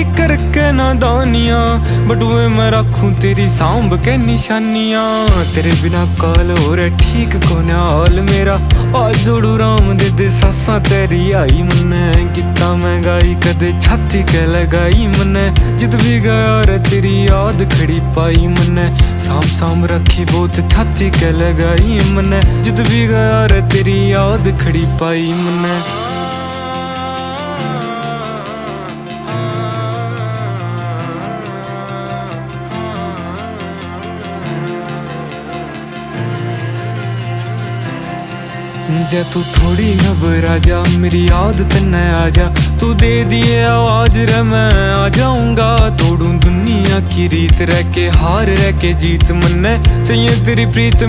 मेरी करके नादानियां, बटुए मैं रखूं तेरी सांभ के निशानियां। तेरे बिना काल हो रहा ठीक कोने हाल मेरा, आज जोड़ू राम दे सासा तेरी आई मन्ने। किता मैं गाई कदे छाती के लगाई मन्ने, जिद भी गया रे तेरी याद खड़ी पाई मन्ने। साम साम रखी बहुत छाती के लगाई मन्ने, जिद भी गया रे तेरी याद खड़ी पाई मन्ने। जे तू थोड़ी घबरा जा, मेरी याद तन्ने आ जा। तू दे दिए आवाज रे मैं आ जाऊंगा, तोड़ू दुनिया की रीत रह के हार रह के जीत मन्ने चाहिए तेरी प्रीत।